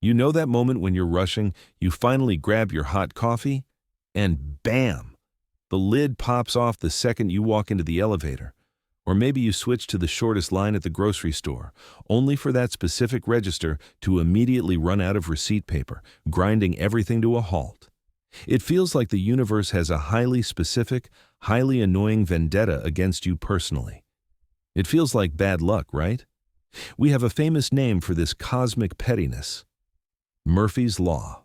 You know that moment when you're rushing, you finally grab your hot coffee, and bam! The lid pops off the second you walk into the elevator. Or maybe you switch to the shortest line at the grocery store, only for that specific register to immediately run out of receipt paper, grinding everything to a halt. It feels like the universe has a highly specific, highly annoying vendetta against you personally. It feels like bad luck, right? We have a famous name for this cosmic pettiness: Murphy's Law.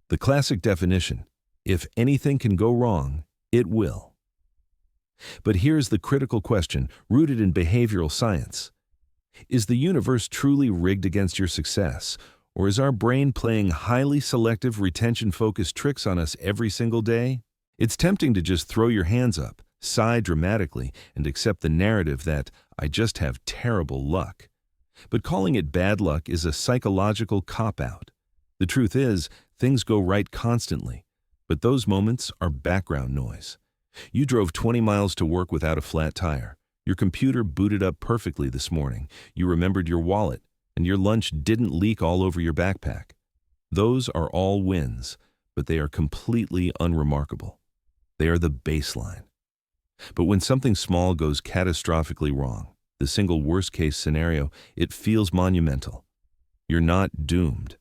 The classic definition: if anything can go wrong, it will. But here's the critical question, rooted in behavioral science. Is the universe truly rigged against your success, or is our brain playing highly selective, retention-focused tricks on us every single day? It's tempting to just throw your hands up, sigh dramatically, and accept the narrative that I just have terrible luck. But calling it bad luck is a psychological cop-out. The truth is, things go right constantly, but those moments are background noise. You drove 20 miles to work without a flat tire. Your computer booted up perfectly this morning. You remembered your wallet, and your lunch didn't leak all over your backpack. Those are all wins, but they are completely unremarkable. They are the baseline. But when something small goes catastrophically wrong, the single worst-case scenario, it feels monumental. You're not doomed,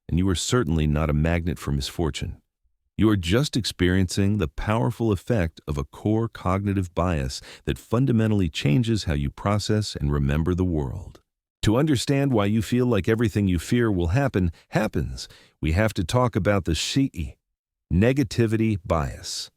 and you are certainly not a magnet for misfortune. You are just experiencing the powerful effect of a core cognitive bias that fundamentally changes how you process and remember the world. To understand why you feel like everything you fear will happens, we have to talk about the negativity bias.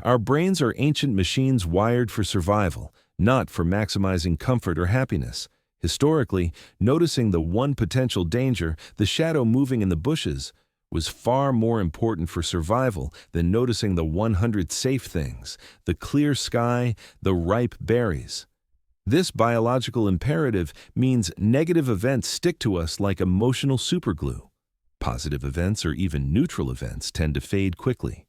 Our brains are ancient machines wired for survival, not for maximizing comfort or happiness. Historically, noticing the one potential danger, the shadow moving in the bushes, was far more important for survival than noticing the 100 safe things, the clear sky, the ripe berries. This biological imperative means negative events stick to us like emotional superglue. Positive events or even neutral events tend to fade quickly.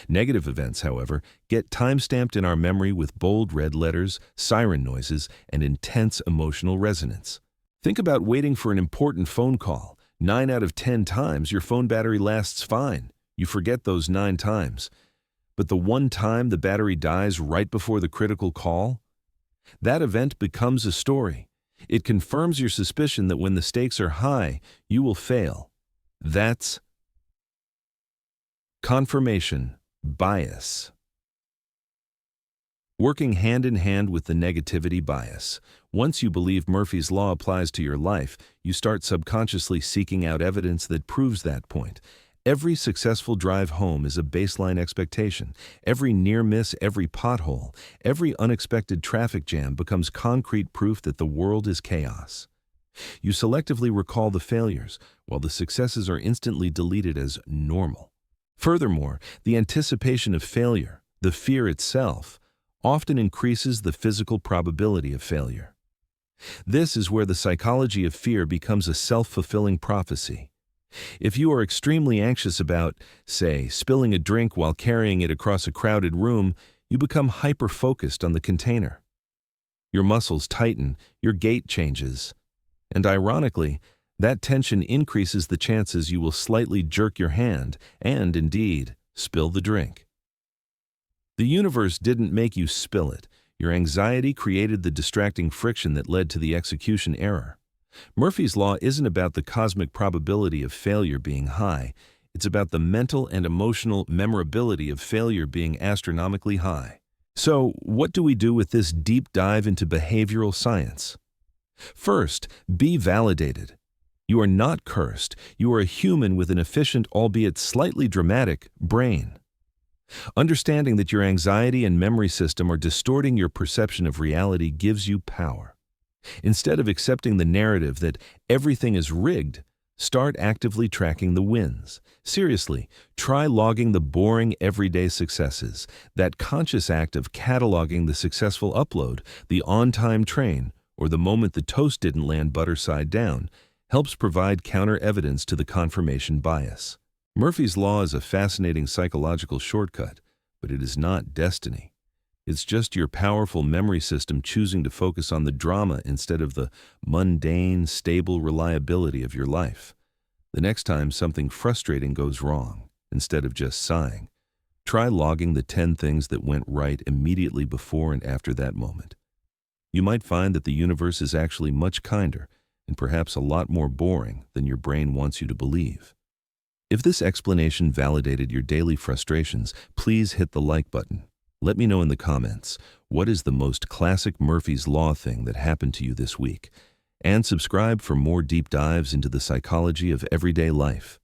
Negative events, however, get time-stamped in our memory with bold red letters, siren noises, and intense emotional resonance. Think about waiting for an important phone call. 9 out of 10 times your phone battery lasts fine. You forget those 9 times. But the one time the battery dies right before the critical call? That event becomes a story. It confirms your suspicion that when the stakes are high, you will fail. That's confirmation bias. Working hand in hand with the negativity bias. Once you believe Murphy's Law applies to your life, you start subconsciously seeking out evidence that proves that point. Every successful drive home is a baseline expectation. Every near miss, every pothole, every unexpected traffic jam becomes concrete proof that the world is chaos. You selectively recall the failures, while the successes are instantly deleted as normal. Furthermore, the anticipation of failure, the fear itself, often increases the physical probability of failure. This is where the psychology of fear becomes a self-fulfilling prophecy. If you are extremely anxious about, say, spilling a drink while carrying it across a crowded room, you become hyper-focused on the container. Your muscles tighten, your gait changes, and ironically, that tension increases the chances you will slightly jerk your hand and, indeed, spill the drink. The universe didn't make you spill it. Your anxiety created the distracting friction that led to the execution error. Murphy's Law isn't about the cosmic probability of failure being high. It's about the mental and emotional memorability of failure being astronomically high. So, what do we do with this deep dive into behavioral science? First, be validated. You are not cursed. You are a human with an efficient, albeit slightly dramatic, brain. Understanding that your anxiety and memory system are distorting your perception of reality gives you power. Instead of accepting the narrative that everything is rigged, start actively tracking the wins. Seriously, try logging the boring everyday successes, that conscious act of cataloging the successful upload, the on-time train, or the moment the toast didn't land butter side down, helps provide counter-evidence to the confirmation bias. Murphy's Law is a fascinating psychological shortcut, but it is not destiny. It's just your powerful memory system choosing to focus on the drama instead of the mundane, stable reliability of your life. The next time something frustrating goes wrong, instead of just sighing, try logging the 10 things that went right immediately before and after that moment. You might find that the universe is actually much kinder and perhaps a lot more boring than your brain wants you to believe. If this explanation validated your daily frustrations, please hit the like button. Let me know in the comments, what is the most classic Murphy's Law thing that happened to you this week? And subscribe for more deep dives into the psychology of everyday life.